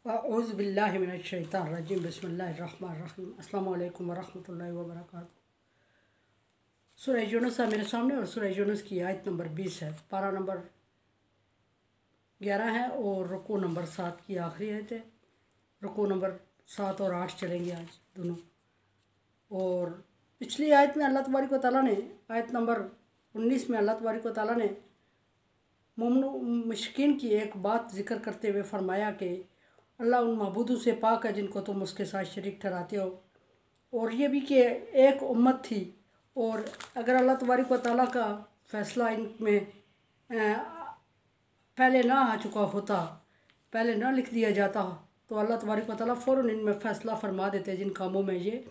औज़ु बिल्लाहि मिनश शैतानिर रजीम बिस्मिल्लाहिर रहमानिर रहीम अस्सलामु अलैकुम वरहमतुल्लाहि वबरकातुहू। सूरह यूनुस है मेरे सामने और सूरह यूनुस की आयत नंबर 20 है, पारा नंबर 11 है और रुकू नंबर 7 की आखिरी आयत है। रुकू नंबर 7 और 8 चलेंगे आज दोनों। और पिछली आयत में अल्लाह तबारक व तआला ने आयत नंबर 19 में अल्लाह तबारक व तआला ने मुश्किन की एक बात जिक्र करते हुए फरमाया कि अल्लाह उन मबूदों से पाक है जिनको तुम उसके साथ शरीक ठहराते हो। और ये भी कि एक उम्मत थी और अगर अल्लाह तबारक व तआला का फ़ैसला इनमें पहले ना आ चुका होता, पहले ना लिख दिया जाता, तो अल्लाह तबारक व तआला फ़ौरन इनमें फ़ैसला फरमा देते जिन कामों में ये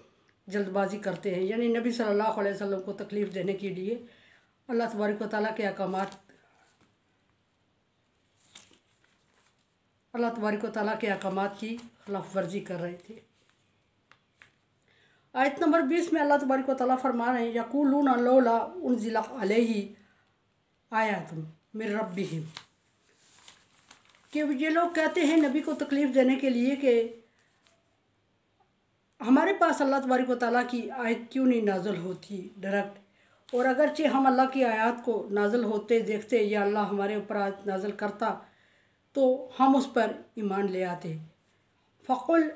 जल्दबाजी करते हैं। यानी नबी सल्लल्लाहु अलैहि वसल्लम को तकलीफ़ देने के लिए अल्लाह तबारक व तआला के अहकामात की खिलाफ वर्जी कर रहे थे। आयत नंबर 20 में अल्लाह तबारक व तआला फरमा रहे हैं यक़ूलूना लौला उन्ज़िला अलैहि आयतुम मिर रब्बिहिम, कि ये लोग कहते हैं नबी को तकलीफ़ देने के लिए कि हमारे पास अल्लाह तबारक व तआला की आयत क्यों नहीं नाज़िल होती डायरेक्ट। और अगरचे हम अल्लाह की आयत को नाज़िल होते देखते या अल्लाह हमारे ऊपर आयत नाज़िल करता तो हम उस पर ईमान ले आते। फ़क़ुल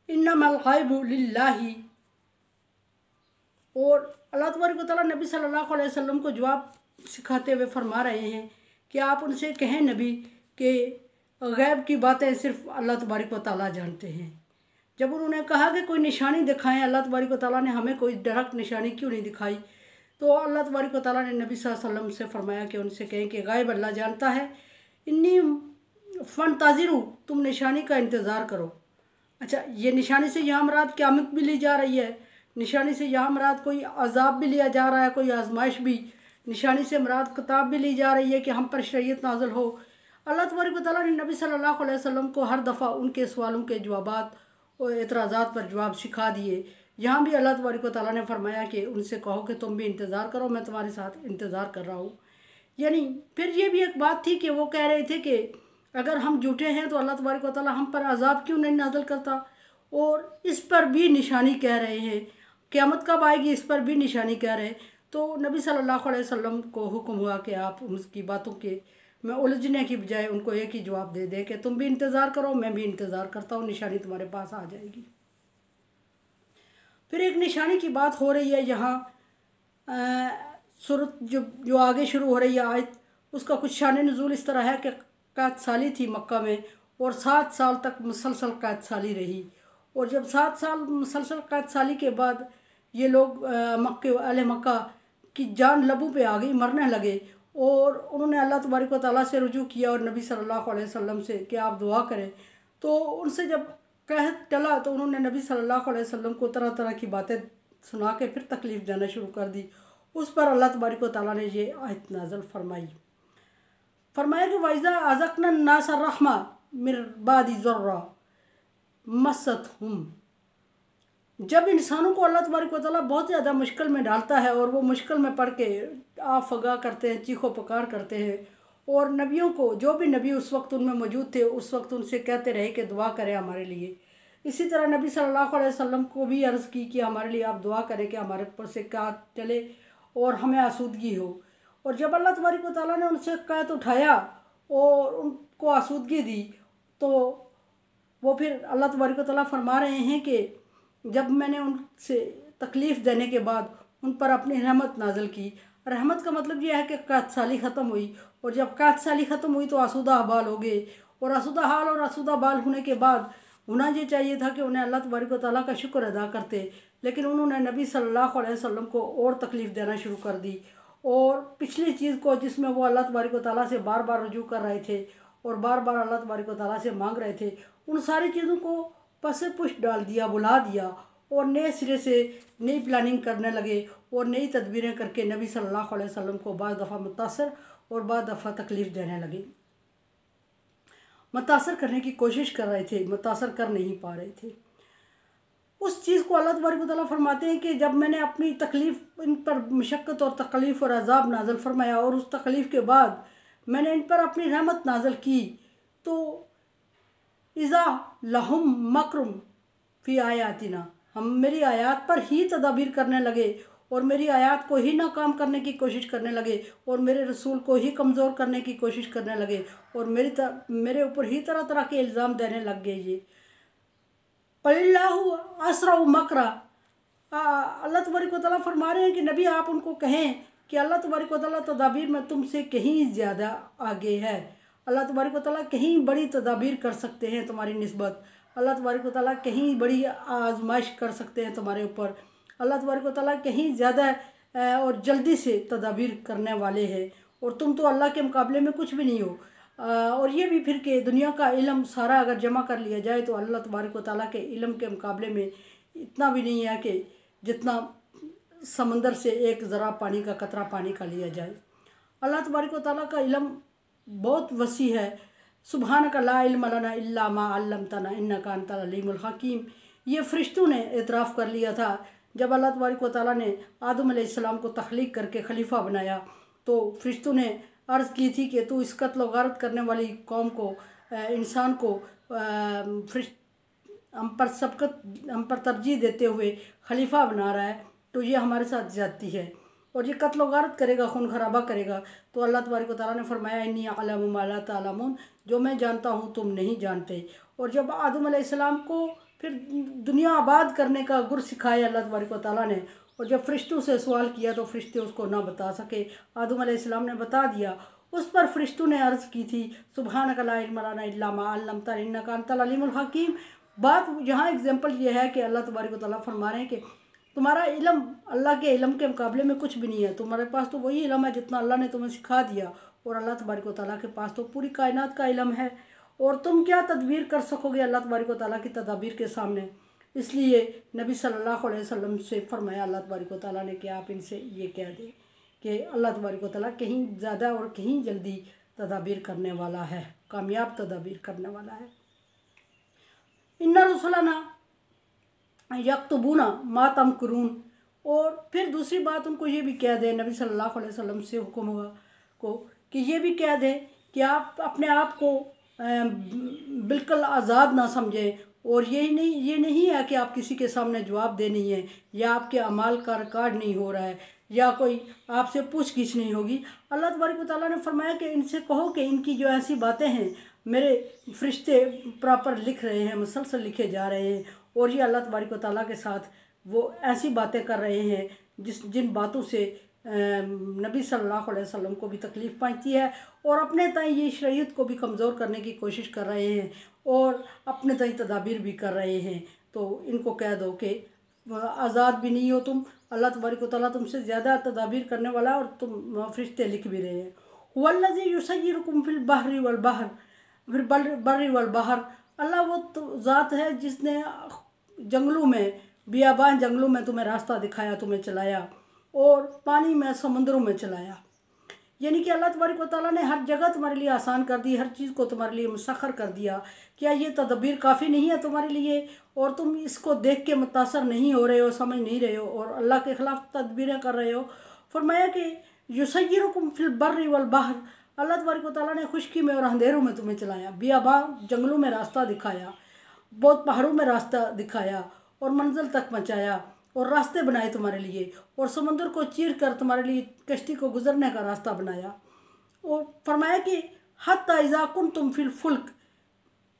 इन्नमल ग़ैबु लिल्लाहि, और अल्लाह तबारक व तआला नबी सल्लल्लाहु अलैहि वसल्लम को जवाब सिखाते हुए फरमा रहे हैं कि आप उनसे कहें नबी कि गैब की बातें सिर्फ़ अल्लाह तबारक व तआला जानते हैं। जब उन्होंने कहा कि कोई निशानी दिखाएं, अल्लाह तबारक व तआला ने हमें कोई डायरेक्ट निशानी क्यों नहीं दिखाई, तो अल्लाह तबारक व तआला ने नबी सल्लल्लाहु अलैहि वसल्लम से फरमाया कि उनसे कहें कि गैब अल्लाह जानता है, इन्नी फ़ंताज़िरू, तुम निशानी का इंतज़ार करो। अच्छा, ये निशानी से यहाँ मुराद क़यामत भी ली जा रही है, निशानी से यहाँ मुराद कोई अज़ाब भी लिया जा रहा है, कोई आजमाइश भी, निशानी से मुराद किताब भी ली जा रही है कि हम पर शरीयत नाज़िल हो। अल्लाह तबारक व तआला ने नबी सल्लल्लाहु अलैहि वसल्लम को हर दफ़ा उनके सवालों के जवाबात और एतराज़ात पर जवाब सिखा दिए। यहाँ भी अल्लाह तबारक व तआला ने फरमाया कि उनसे कहो कि तुम भी इंतज़ार करो, मैं तुम्हारे साथ इंतज़ार कर रहा हूँ। यानी फिर ये भी एक बात थी कि वो कह रहे थे कि अगर हम झूठे हैं तो अल्लाह तबारक व तआला हम पर अज़ाब क्यों नहीं नाज़िल करता। और इस पर भी निशानी कह रहे हैं, क़यामत कब आएगी इस पर भी निशानी कह रहे हैं। तो नबी सल्लल्लाहु अलैहि वसल्लम को हुक्म हुआ कि आप उसकी बातों के में उलझने की बजाय उनको एक ही जवाब दे दें कि तुम भी इंतज़ार करो, मैं भी इंतज़ार करता हूँ, निशानी तुम्हारे पास आ जाएगी। फिर एक निशानी की बात हो रही है यहाँ, सूरत जो आगे शुरू हो रही है आयत, उसका कुछ शान नुज़ूल इस तरह है कि कैद साली थी मक्का में और 7 साल तक मुसलसल कैद साली रही। और जब 7 साल मुसलसल कैद साली के बाद ये लोग अहले मक्का की जान लबों पे आ गई, मरने लगे, और उन्होंने अल्लाह तबारक व तआला से रुजू किया और नबी सल्लल्लाहु अलैहि वसल्लम से कि आप दुआ करें। तो उनसे जब कह टला तो उन्होंने नबी सल्लल्लाहु अलैहि वसल्लम को तरह तरह की बातें सुना के फिर तकलीफ़ देना शुरू कर दी। उस पर अल्लाह तबारक व तआला ने ये आयत नाज़िल फरमाया कि वाइज़ा अज़क़ना अन्नास रहमा मिन बादि ज़र्रा मस्सतहुम, जब इंसानों को अल्लाह तबारक व तआला बहुत ज़्यादा मुश्किल में डालता है और वो मुश्किल में पड़ के आप फगा करते हैं, चीखो पुकार करते हैं, और नबियों को, जो भी नबी उस वक्त उनमें मौजूद थे, उस वक्त उनसे कहते रहे कि दुआ करें हमारे लिए। इसी तरह नबी सल्लल्लाहु अलैहि वसल्लम को भी अर्ज़ की कि हमारे लिए आप दुआ करें कि हमारे ऊपर से कैद चले और हमें आसूदगी हो। और जब अल्लाह तबारक व तआला ने उनसे कैद उठाया और उनको आसूदगी दी, तो वो फिर अल्लाह तबारक व तआला फरमा रहे हैं कि जब मैंने उनसे तकलीफ़ देने के बाद उन पर अपनी रहमत नाज़िल की। रहमत का मतलब यह है कि कैद साली ख़त्म हुई, और जब कैद साली ख़त्म हुई तो आसूदा बाल हो गए, और आसूदा हाल और आसूदा बाल होने के बाद होना ये चाहिए था कि उन्हें अल्लाह तबारक व तआला का शुक्र अदा करते, लेकिन उन्होंने नबी सल्लल्लाहु अलैहि वसल्लम को और तकलीफ़ देना शुरू कर दी। और पिछली चीज़ को जिसमें वो अल्लाह तबारक व तआला से बार बार रुजू कर रहे थे और बार बार अल्लाह तबारक व तआला से मांग रहे थे, उन सारी चीज़ों को पसे पुश डाल दिया, बुला दिया, और नए सिरे से नई प्लानिंग करने लगे और नई तदबीरें करके नबी सल्लल्लाहु अलैहि वसल्लम को बाद दफ़ा मुतासर और बाद दफ़ा तकलीफ़ देने लगे। मुतासर करने की कोशिश कर रहे थे, मुतासर कर नहीं पा रहे थे। उस चीज़ को अल्लाह तबारक व तआला फरमाते हैं कि जब मैंने अपनी तकलीफ़, इन पर मुशक्क़त और तकलीफ़ और अज़ाब नाज़िल फरमाया और उस तकलीफ़ के बाद मैंने इन पर अपनी रहमत नाज़िल की, तो इज़ा लहुम मकरुम फ़ी आयातिना, हम मेरी आयात पर ही तदाबीर करने लगे और मेरी आयात को ही नाकाम करने की कोशिश करने लगे और मेरे रसूल को ही कमज़ोर करने की कोशिश करने लगे और मेरे ऊपर ही तरह तरह के इल्ज़ाम देने लग गए। ये पल्लाहु असराउ मकरा, अल्लाह तबारक व तआला फरमा रहे हैं कि नबी आप उनको कहें कि अल्लाह तबारक व तआला तदाबीर में तुमसे कहीं ज़्यादा आगे है। अल्लाह तबारक व तआला कहीं बड़ी तदाबीर कर सकते हैं तुम्हारी निस्बत। अल्लाह तबारक व तआला कहीं बड़ी आजमाइश कर सकते हैं तुम्हारे ऊपर। अल्लाह तबारक व तआला कहीं ज़्यादा और जल्दी से तदाबीर करने वाले हैं और तुम तो अल्लाह के मुकाबले में कुछ भी नहीं हो। और ये भी फिर कि दुनिया का इल्म सारा अगर जमा कर लिया जाए तो अल्लाह तबारक व तआला के इल्म के मुकाबले में इतना भी नहीं है कि जितना समंदर से एक ज़रा पानी का कतरा पानी का लिया जाए। अल्लाह तबारक व तआला का इल्म बहुत वसी है। सुबहानक ला इल्म लना इल्ला मा अल्लमतना इन्नका अंतल अलीमुल हकीम, ये फ़रिश्तों ने एतराफ़ कर लिया था जब अल्लाह तबारक व तआला ने आदम अलैहिस्सलाम को तख्लीक करके खलीफा बनाया तो फ़रिश्तों ने अर्ज़ की थी कि तू इस कत्ल गारत करने वाली कौम को, इंसान को हम पर तरजीह देते हुए खलीफा बना रहा है, तो ये हमारे साथ ज़्यादती है और ये कत्ल गारत करेगा, खून खराबा करेगा। तो अल्लाह तबारक व तआला ने फरमाया इन्नी अअलमु मा ला तअलमून, जो मैं जानता हूँ तुम नहीं जानते। और जब आदम अलैहिस्सलाम को फिर दुनिया आबाद करने का गुर सिखाया अल्लाह तबारक व तआला ने, और जब फ़रिश्तों से सवाल किया तो फ़रिश्ते उसको ना बता सके, आदम अलैहिस्सलाम ने बता दिया। उस पर फ़रिश्तों ने अर्ज़ की थी सुबहानक ला इल्म लना इल्ला मा अल्लमतना इन्नका अंतल अलीमुल हकीम। बात यहाँ एग्जाम्पल ये है कि अल्लाह तबारक व तआला फरमा रहे हैं कि तुम्हारा इल्म अल्लाह के इल्म के मुकाबले में कुछ भी नहीं है। तुम्हारे पास तो वही इल्म है जितना अल्लाह ने तुम्हें सिखा दिया और अल्लाह तबारक व तआला के पास तो पूरी कायनात का इल्म है और तुम क्या तदबीर कर सकोगे अल्लाह तबारक व तआला की तदाबीर के सामने। इसलिए नबी सल्लल्लाहु अलैहि वसल्लम से फरमाया अल्लाह तबारक व तआला ने कि आप इनसे ये कह दें कि अल्लाह तबारक व तआला कहीं ज़्यादा और कहीं जल्दी तदाबीर करने वाला है, कामयाब तदाबीर करने वाला है। इन्ना रसूलना यक्तुबूना मा तमकुरून, और फिर दूसरी बात उनको ये भी कह दें, नबी सल्लल्लाहु अलैहि वसल्लम से हुक्म हुआ को कि ये भी कह दें कि आप अपने आप को बिल्कुल आज़ाद ना समझें और ये नहीं है कि आप किसी के सामने जवाब दे नहीं है या आपके अमाल का रिकॉर्ड नहीं हो रहा है या कोई आपसे पूछ गिछ नहीं होगी। अल्लाह तबारक व तआला ने फरमाया कि इनसे कहो कि इनकी जो ऐसी बातें हैं मेरे फरिश्ते प्रॉपर लिख रहे हैं, मुसलसल लिखे जा रहे हैं और ये अल्लाह तबारक व तआला के साथ वो ऐसी बातें कर रहे हैं जिन बातों से नबी सल्लल्लाहु अलैहि वसल्लम को भी तकलीफ़ पहुंचती है और अपने ताई ये शरीयत को भी कमज़ोर करने की कोशिश कर रहे हैं और अपने ताई तदाबीर भी कर रहे हैं। तो इनको कह दो कि आज़ाद भी नहीं हो तुम, अल्लाह तबारक व तआला तुमसे ज़्यादा तदाबीर करने वाला और तुम फरिश्ते लिख भी रहे हैं। हुवल्लज़ी युसय्यिरुकुम फिल बहरि वल बहर, फिर बर्रि वल बहर, अल्लाह वो तो ज़ात है जिसने जंगलों में, बियाबान जंगलों में तुम्हें रास्ता दिखाया, तुम्हें चलाया और पानी में, समुद्रों में चलाया। यानी कि अल्लाह तबारक व तआला ने हर जगह तुम्हारे लिए आसान कर दी, हर चीज़ को तुम्हारे लिए मुसख्खर कर दिया। क्या ये तदबीर काफ़ी नहीं है तुम्हारे लिए और तुम इसको देख के मुतासर नहीं हो रहे हो, समझ नहीं रहे हो और अल्लाह के ख़िलाफ़ तदबीरें कर रहे हो। फरमाया कि युसय्यिरुकुम फिल बर्रि वल बहर, अल्लाह तबारक व तआला ने खुश्की में और अंधेरों में तुम्हें चलाया, बियाबान जंगलों में रास्ता दिखाया, बहुत पहाड़ों में रास्ता दिखाया और मंजिल तक पहुँचाया और रास्ते बनाए तुम्हारे लिए और समुद्र को चीर कर तुम्हारे लिए कश्ती को गुजरने का रास्ता बनाया। और फरमाया कि हत्ता इज़ा कुंतुम फिल फुल्क,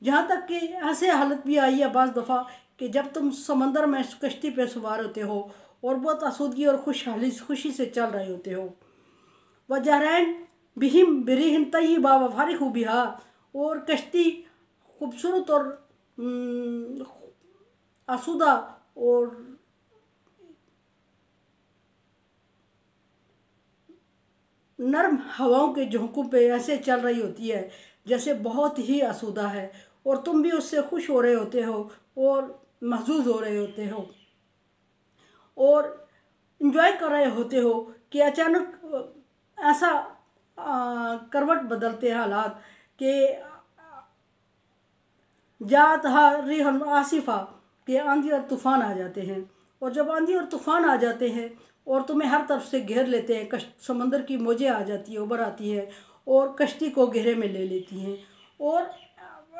जहाँ तक कि ऐसे हालत भी आई है बाज़ दफ़ा कि जब तुम समंदर में कश्ती पे सवार होते हो और बहुत आसूदगी और खुशी से चल रहे होते हो। वजरैन बिहिम बिरिहिन तय्यिबा व फरिहू बिहा, और कश्ती खूबसूरत और आसूदा और नरम हवाओं के झोंकों पे ऐसे चल रही होती है जैसे बहुत ही आसूदा है और तुम भी उससे खुश हो रहे होते हो और महजूज हो रहे होते हो और इन्जॉय कर रहे होते हो कि अचानक ऐसा करवट बदलते हैं हालात कि जात हा रिहन आसिफा, कि आंधी और तूफ़ान आ जाते हैं। और जब आंधी और तूफ़ान आ जाते हैं और तुम्हें हर तरफ से घेर लेते हैं, समंदर की मौजें आ जाती है, उभर आती है और कश्ती को घेरे में ले लेती हैं और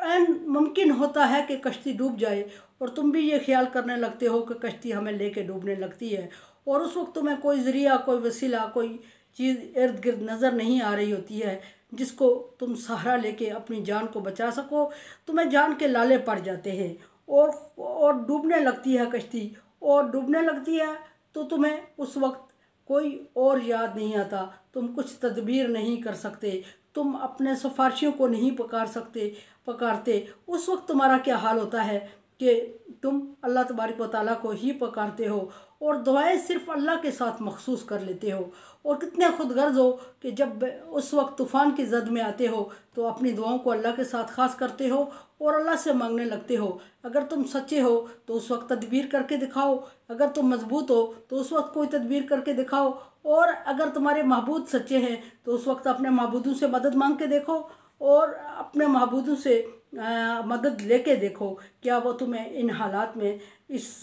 ऐन मुमकिन होता है कि कश्ती डूब जाए और तुम भी ये ख्याल करने लगते हो कि कश्ती हमें लेके डूबने लगती है, और उस वक्त तुम्हें कोई ज़रिया, कोई वसीला, कोई चीज़ इर्द गिर्द नज़र नहीं आ रही होती है जिसको तुम सहारा लेके अपनी जान को बचा सको। तुम्हें जान के लाले पड़ जाते हैं और डूबने लगती है कश्ती, और डूबने लगती है तो तुम्हें उस वक्त कोई और याद नहीं आता, तुम कुछ तदबीर नहीं कर सकते, तुम अपने सिफारिशियों को नहीं पकारते। उस वक्त तुम्हारा क्या हाल होता है कि तुम अल्लाह तबारक व तआला को ही पुकारते हो और दुआएं सिर्फ़ अल्लाह के साथ मखसूस कर लेते हो। और कितने खुदगर्ज हो कि जब उस वक्त तूफ़ान की ज़द में आते हो तो अपनी दुआओं को अल्लाह के साथ ख़ास करते हो और अल्लाह से मांगने लगते हो। अगर तुम सच्चे हो तो उस वक्त तदबीर करके दिखाओ, अगर तुम मजबूत हो तो उस वक्त कोई तदबीर करके दिखाओ, और अगर तुम्हारे महबूद सच्चे हैं तो उस वक्त अपने महबूदों से मदद मांग के देखो और अपने महबूदों से मदद लेके देखो, क्या वो तुम्हें इन हालात में इस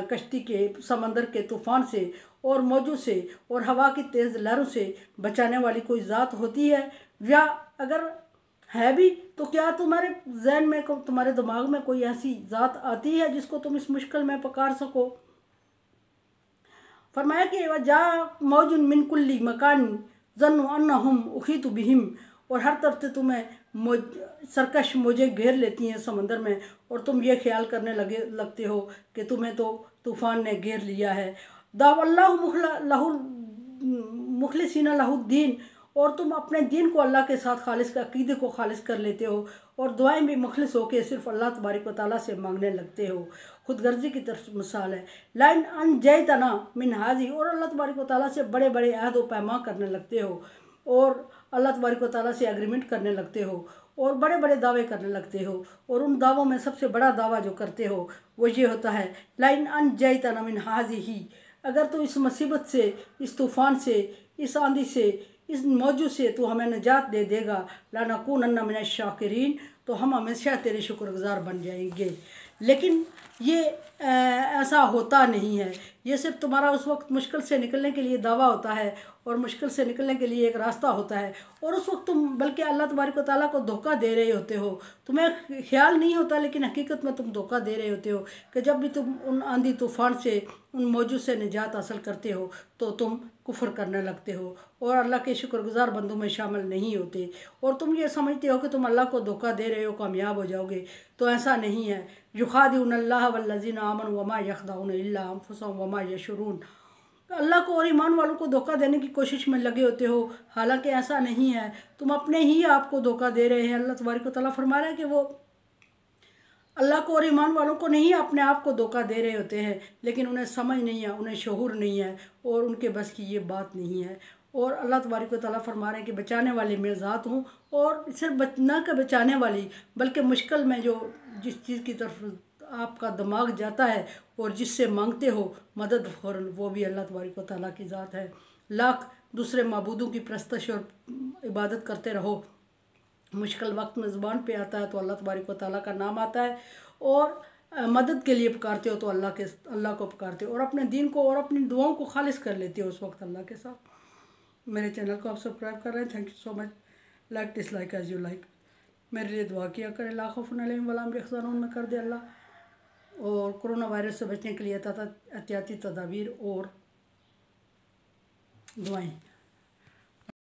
कश्ती के, समंदर के तूफ़ान से और मौजों से और हवा की तेज़ लहरों से बचाने वाली कोई ज़ात होती है, या अगर है भी तो क्या तुम्हारे जहन में, तुम्हारे दिमाग में कोई ऐसी ज़ात आती है जिसको तुम इस मुश्किल में पुकार सको। फरमाया कि वजा मौजुन मिन कुल्ली मकान ज़न्नु अन्नहुम उहीतु बिहिम, और हर तरफ से तुम्हें सरकश मौजें घेर लेती हैं समंदर में और तुम ये ख्याल करने लगते हो कि तुम्हें तो तूफ़ान ने घेर लिया है। दावल्लाहु मुखलिसीना लहुद्दीन, और तुम अपने दीन को अल्लाह के साथ खालिस, अक़ीदे को खालिस कर लेते हो और दुआएं भी मुखलिस होकर सिर्फ़ अल्लाह तबारक व तआला से मांगने लगते हो। खुदगर्जी की तरफ मिसाल है। लाइन अन जयतना मिन हाजी, और अल्लाह तबारक व तआला से बड़े बड़े अहद व पैमा करने लगते हो और अल्लाह तबारक व तआला से एग्रीमेंट करने लगते हो और बड़े बड़े दावे करने लगते हो, और उन दावों में सबसे बड़ा दावा जो करते हो वो ये होता है, लाइन अन जयतना मिन हाजी ही, अगर तो इस मुसीबत से, इस तूफ़ान से, इस आंधी से, इस मौजू से तो हमें निजात दे देगा, लानकूनन्ना मिनश शाकिरीन, तो हम हमेशा तेरे शुक्रगुजार बन जाएंगे। लेकिन ये ऐसा होता नहीं है, ये सिर्फ तुम्हारा उस वक्त मुश्किल से निकलने के लिए दावा होता है और मुश्किल से निकलने के लिए एक रास्ता होता है, और उस वक्त तुम बल्कि अल्लाह तबारक व तआला को धोखा दे रहे होते हो। तुम्हें ख्याल नहीं होता लेकिन हकीकत में तुम धोखा दे रहे होते हो कि जब भी तुम उन आंधी तूफ़ान से, उन मौजों से निजात हासिल करते हो तो तुम कुफ्र करने लगते हो और अल्लाह के शुक्रगुजार बंदों में शामिल नहीं होते, और तुम ये समझते हो कि तुम अल्लाह को धोखा दे रहे हो, कामयाब हो जाओगे। तो ऐसा नहीं है। युखादिउनल्लाह वल्लज़ीना आमनु वमा यख़दाउना इल्ला अनफुसहुम वमा यशउरून, अल्लाह को और ईमान वालों को धोखा देने की कोशिश में लगे होते हो, हालांकि ऐसा नहीं है, तुम अपने ही आप को धोखा दे रहे हैं। अल्लाह तबारक व तआला फरमा रहा है कि वो अल्लाह को और ईमान वालों को नहीं, अपने आप को धोखा दे रहे होते हैं, लेकिन उन्हें समझ नहीं है, उन्हें शऊर नहीं है और उनके बस की ये बात नहीं है। और अल्लाह तबारक व तआला फरमा रहे हैं कि बचाने वाली मैं ज़ात हूँ, और सिर्फ न के बचाने वाली बल्कि मुश्किल में जो जिस चीज़ की तरफ आपका दिमाग जाता है और जिससे मांगते हो मदद फ़ौरन, वो भी अल्लाह तबारक व तआला की ज़ात है। लाख दूसरे माबूदों की परस्तश और इबादत करते रहो, मुश्किल वक्त में ज़ुबान पे आता है तो अल्लाह तबारक व तआला का नाम आता है, और मदद के लिए पुकारते हो तो अल्लाह को पुकारते हो और अपने दीन को और अपनी दुआओं को खालिस कर लेते हो उस वक्त अल्लाह के साथ। मेरे चैनल को आप सब्सक्राइब कर रहे हैं, thank you so much. Like dislike as you like. मेरे लिए दुआ किया करें, ला खौफुन अलैहिम वला हुम यहज़नून में कर दे अल्लाह। और कोरोना वायरस से बचने के लिए एहतियाती तदाबीर और दुआएं।